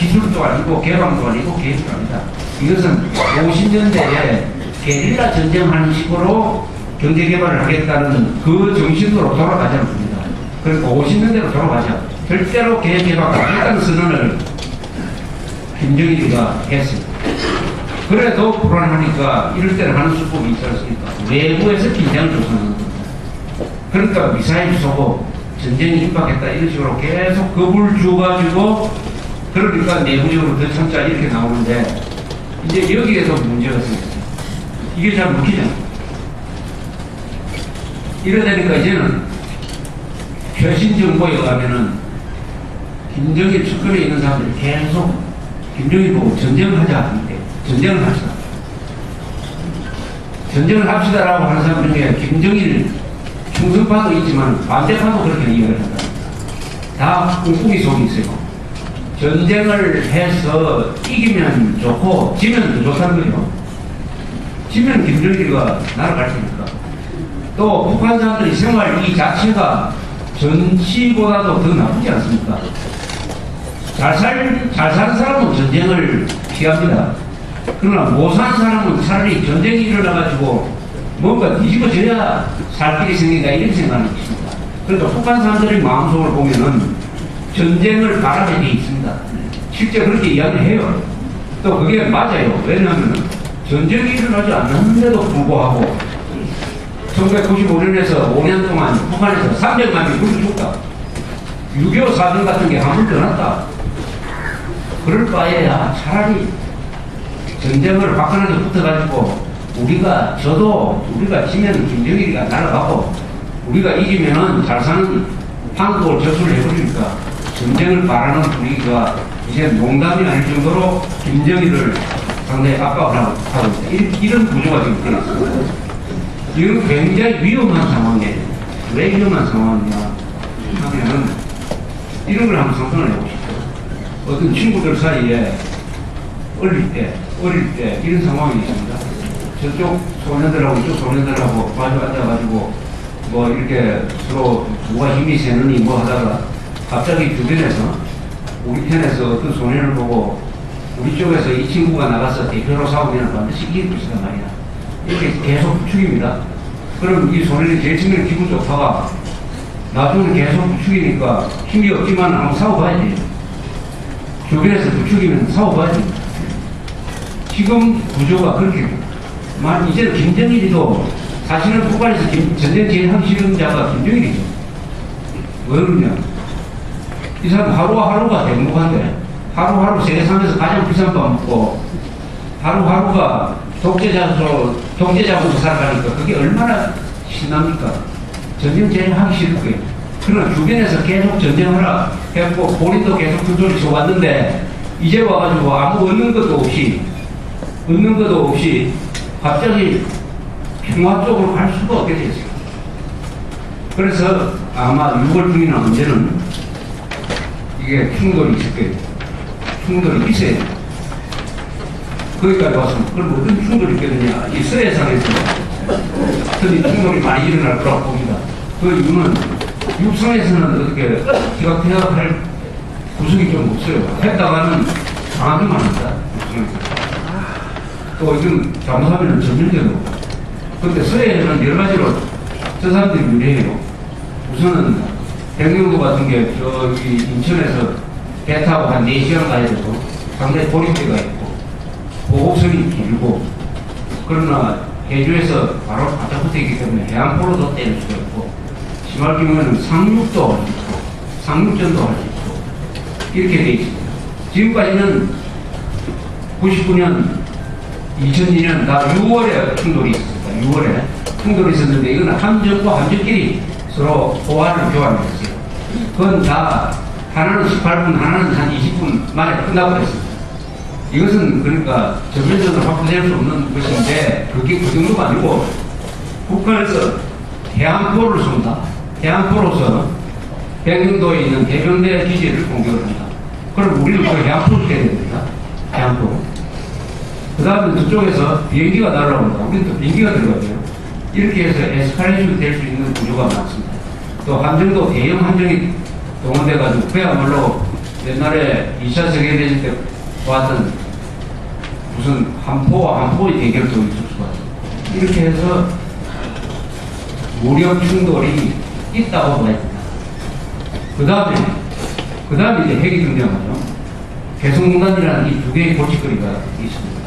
기술도 아니고 개방도 아니고 계획도 아니다. 이것은 50년대에 게릴라 전쟁하는 식으로 경제 개발을 하겠다는 그 정신으로 돌아가지 않습니다. 그러니까 50년대로 돌아가자. 절대로 계획 개발을 하겠다는 선언을 김정일이가 했습니다. 그래도 불안하니까 이럴 때는 하는 수법이 있지 않습니까? 외부에서 긴장을 조성하는 겁니다. 그러니까 미사일 쏘고 전쟁이 임박했다 이런 식으로 계속 겁을 줘가지고 그러니까 내부적으로 더 참자 이렇게 나오는데 이제 여기에서 문제가 생겼어요. 이게 잘 먹히잖아. 이러다니까 이제는 최신 정보에 가면은 김정일 측근에 있는 사람들이 계속 김정일 보고 전쟁하자 하는데 전쟁을 합시다. 전쟁을 합시다라고 하는 사람 중에 김정일 충성파도 있지만 반대파도 그렇게 이해를 한다. 다 꿍꿍이 속이 있어요. 전쟁을 해서 이기면 좋고 지면 더 좋다는 거죠. 지면 김정일이가 날아갈 테니까. 또 북한 사람들이 생활 이 자체가 전시보다도 더 나쁘지 않습니까? 잘 사는 사람은 전쟁을 피합니다. 그러나 못 사는 사람은 차라리 전쟁이 일어나가지고 뭔가 뒤집어져야 살 길이 생긴다 이런 생각을 있습니다. 그러니까 북한 사람들의 마음속을 보면은 전쟁을 바라게 돼 있습니다. 실제 그렇게 이야기를 해요. 또 그게 맞아요. 왜냐하면 전쟁이 일어나지 않는데도 불구하고 1995년에서 5년 동안 북한에서 300만 명이 굶어 죽다. 6.25 사전 같은 게 한번 떠났다. 그럴 바에야 차라리 전쟁을 화끈하게 붙어가지고 우리가 지면 김정일이가 날아가고 우리가 이기면은 잘 사는 한국을 접수를 해버리니까 전쟁을 바라는 분위기가 이제 농담이 아닐 정도로 김정일을 상당히 압박을 하고 있다. 이런 구조가 지금 되어 있습니다. 이건 굉장히 위험한 상황이에요. 왜 위험한 상황이냐 하면은 이런 걸 한번 상상을 해보십시오. 어떤 친구들 사이에 어릴 때 이런 상황이 있습니다. 저쪽 소년들하고 이쪽 소년들하고 마주 앉아가지고 뭐 이렇게 서로 누가 힘이 세느니 뭐 하다가 갑자기 주변에서 우리 편에서 어떤 소년을 보고 우리 쪽에서 이 친구가 나가서 대표로 싸우면 반드시 이길 것이다 말이야. 이렇게 계속 부추깁니다. 그럼 이 소년이 제일 처음에 기분 좋다가 나중에 계속 부추기니까 힘이 없지만 한번 싸워봐야 돼요. 주변에서 부추기면 싸워봐야 됩니다. 지금 구조가 그렇게 이제는 김정일이도 사실은 북한에서 전쟁 제일 하기 싫은 자가 김정일이죠. 왜 그러냐? 이 사람 하루하루가 행복한데 하루하루 세상에서 가장 비싼 밥 먹고 하루하루가 독재자로서 살아가니까 그게 얼마나 신납니까? 전쟁 제일 하기 싫을 거예요. 그러나 주변에서 계속 전쟁하라 했고 본인도 계속 큰 소리 쳐왔는데 이제 와가지고 아무 얻는 것도 없이 갑자기 평화 쪽으로 갈 수가 없게 됐어요. 그래서 아마 6월 중이나 언제는 이게 충돌이 있을 거예요. 충돌이 있어요. 거기까지 왔으면 그럼 어떤 충돌이 있겠느냐. 이 서해상에서 어떤 충돌이 많이 일어날 거라고 봅니다. 그 이유는 육상에서는 어떻게 기각할 구석이 좀 없어요. 했다가는 강하기만 합니다. 육상에서. 또 이건 잘못하면 전멸되고. 근데 서해에는 여러 가지로 저 사람들이 유리해요. 우선은 백령도 같은 게 저기 인천에서 배 타고 한 4시간 가야 되고 상당히 고립대가 있고 보호선이 길고 그러나 해주에서 바로 바짝 붙어 있기 때문에 해안포로도 때릴 수가 있고 심할 경우에는 상륙도 할 수 있고 상륙전도 할 수 있고 이렇게 돼 있습니다. 지금까지는 99년 2002년 다 6월에 충돌이 있었습니다. 6월에 충돌이 있었는데 이건 함정과 함정끼리 서로 호화를 교환했어요. 그건 다 하나는 18분, 하나는 한 20분 만에 끝나고 그랬습니다. 이것은 그러니까 전면전으로 확보될 수 없는 것인데 그게 그 정도가 아니고 북한에서 해안포를 쏜다. 해안포로서 백령도에 있는 대병대 기지를 공격을 한다. 그럼 우리는 그 해안포를 때려야 됩니다. 해안포. 그 다음에 저쪽에서 비행기가 날아온다. 우리는 또 비행기가 들어가죠. 이렇게 해서 에스컬레이션이 될 수 있는 구조가 많습니다. 또 함정도 대형 함정이 동원돼가지고 그야말로 옛날에 2차 세계대전 때 봤던 무슨 한포와 한포의 대결도 있을 수가 있어. 이렇게 해서 무력 충돌이 있다고 봐야 된다. 그 다음에 이제 핵이 등장하죠. 개성공단이라는 이 두 개의 골칫거리가 있습니다.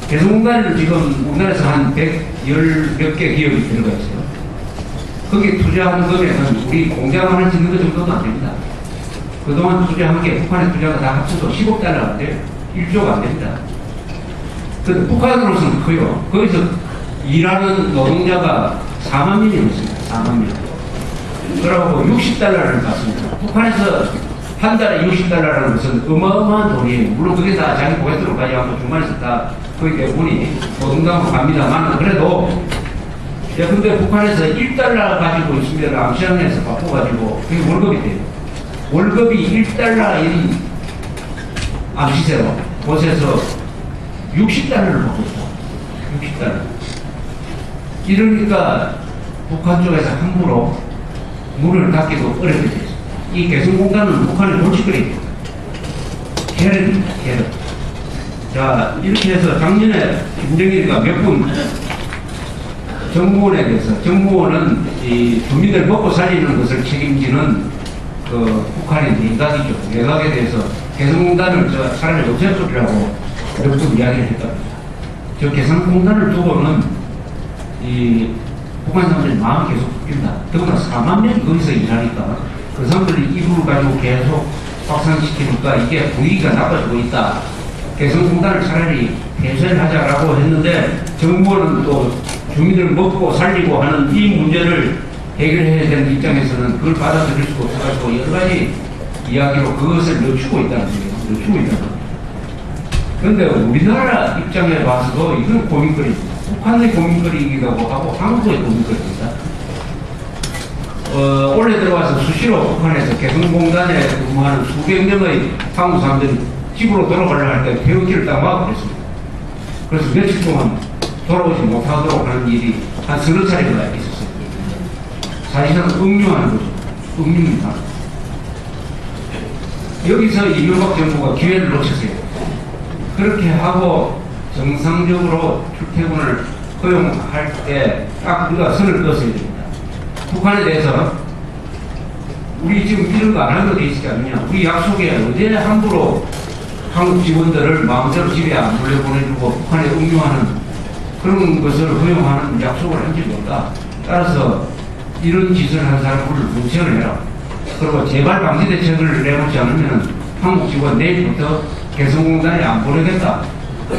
개성공단을 지금 우리나라에서 한 110몇 개 기업이 들어가 있어요. 거기에 투자하는 금액은 우리 공장 하나 짓는 것 정도도 안 됩니다. 그동안 투자한 게 북한에 투자가 다 합쳐서 10억 달러인데 1조가 안 됩니다. 근데 북한으로서는 커요. 거기서 일하는 노동자가 4만 명이 넘습니다. 4만 명. 그러고 60달러를 받습니다. 북한에서 한 달에 60달러라는 것은 어마어마한 돈이에요. 물론 그게 다 자기 포켓으로 가지 않고 중간에서 다 거기 대부분이 노동당으로 갑니다만 그래도 근데 북한에서 1달러 가지고 있으면 암시장에서 바꿔가지고 그게 월급이 돼요. 월급이 1달러인 암시세로 곳에서 60달러를 받고 있다. 60달러. 이러니까 북한 쪽에서 함부로 문을 닫기도 어렵게 됐습니다. 이 개성공단은 북한의 골칫거리입니다. 계륵입니다. 계륵. 자, 이렇게 해서 작년에 김정일이가 몇 분 정무원에 대해서, 정무원은 이 주민들 먹고 살리는 것을 책임지는 그 북한의 내각이죠. 내각에 대해서 개성공단을 차라리 없애버리라고 몇 분 이야기를 했답니다. 저 개성공단을 두고는 이 북한 사람들이 마음이 계속 바뀐다. 더구나 4만 명이 거기서 일하니까 그 사람들이 이불을 가지고 계속 확산시키니까 이게 분위기가 나빠지고 있다. 개성공단을 차라리 폐쇄를 하자라고 했는데 정부는 또 주민들 먹고 살리고 하는 이 문제를 해결해야 되는 입장에서는 그걸 받아들일 수가 없어가지고 여러 가지 이야기로 그것을 늦추고 있다는 거예요. 늦추고 있다는 거예요. 그런데 우리나라 입장에 봐서도 이건 고민거리입니다. 북한의 고민거리이기도 하고 한국의 고민거리입니다. 올해 들어와서 수시로 북한에서 개성공단에 근무하는 수백 명의 한국 사람들이 집으로 돌아가려고 할 때 태극기를 딱 막아버렸습니다. 그래서 며칠 동안 돌아오지 못하도록 하는 일이 한 서너 차례가 있었어요. 사실상 응유하는 거죠. 응유입니다. 여기서 이명박 정부가 기회를 놓쳤어요. 그렇게 하고 정상적으로 출퇴근을 허용할 때 딱 우리가 선을 그었어야 됩니다. 북한에 대해서 우리 지금 이런 거 안 한 거 돼 있지 않느냐. 우리 약속에 어제 함부로 한국 직원들을 마음대로 집에 안 돌려보내주고 북한에 응용하는 그런 것을 허용하는 약속을 한 적이 없다. 따라서 이런 짓을 한 사람을 문책을 해라. 그리고 재발 방지 대책을 내놓지 않으면 한국 직원 내일부터 개성공단에 안 보내겠다.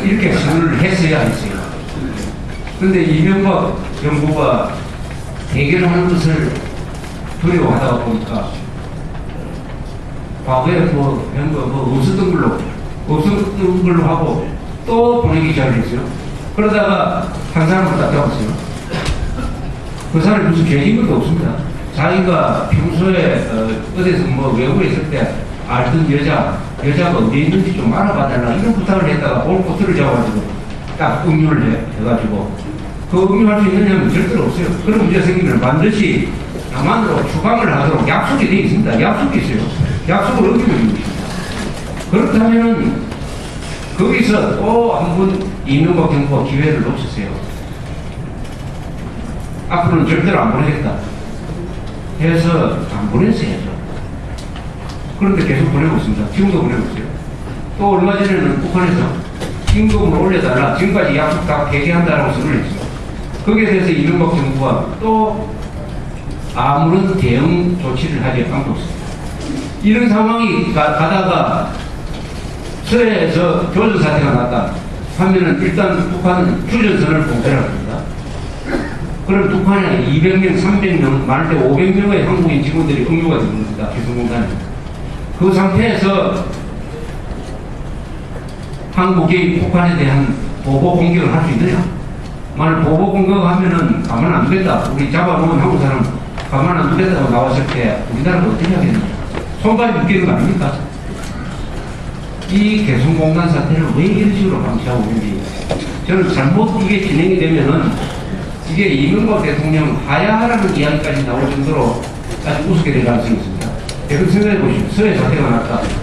이렇게 선언을 했어야 했어요. 그런데 이명박 정부가 대결하는 것을 두려워하다 보니까 과거에 없었던 걸로 하고 또 보내기 시작했어요. 그러다가 한 사람을 딱 잡았어요. 그 사람이 무슨 죄진 것도 없습니다. 자기가 평소에 어디서 외국에 있을 때 알던 여자가 어디 있는지 좀 알아봐달라 이런 부탁을 했다가 올 코트를 잡아가지고 딱 응유를 해가지고 그 응유할 수 있느냐면 절대로 없어요. 그런 문제가 생기면 반드시 남한으로 추방을 하도록 약속이 되어 있습니다. 약속이 있어요. 약속을 어기고 있는 것입니다. 그렇다면은 거기서 또 한 번 이명박 정부가 기회를 놓쳤어요. 앞으로는 절대로 안 보내겠다 해서 안 보냈어야죠. 그런데 계속 보내고 있습니다. 지금도 보내고 있어요. 또 얼마 전에는 북한에서 임금을 올려달라. 지금까지 약속 다 폐기한다라고 선언을 했습니다. 거기에 대해서 이명박 정부가 또 아무런 대응 조치를 하지 않고 있습니다. 이런 상황이 가다가 서해에서 교전 사태가 났다 하면은 일단 북한은 휴전선을 봉쇄합니다. 그럼 북한에 200명, 300명, 많을 때 500명의 한국인 직원들이 응유가 되는 겁니다. 개성공단에. 그 상태에서 한국이 북한에 대한 보복 공격을 할 수 있느냐? 만약 보복 공격하면은 가만 안 두겠다. 우리 잡아놓은 한국 사람 가만 안 두겠다고 나왔을 때 우리나라가 어떻게 하겠느냐? 손발이 묶이는 거 아닙니까? 이 개성공단 사태를 왜 이런 식으로 방치하고 있는지 저는 잘못 이게 진행이 되면은 이게 이명박 대통령 하야하라는 이야기까지 나올 정도로 아주 우습게 될 가능성이 있습니다. 여러분 생각해 보시오. 서해 사태가 났다.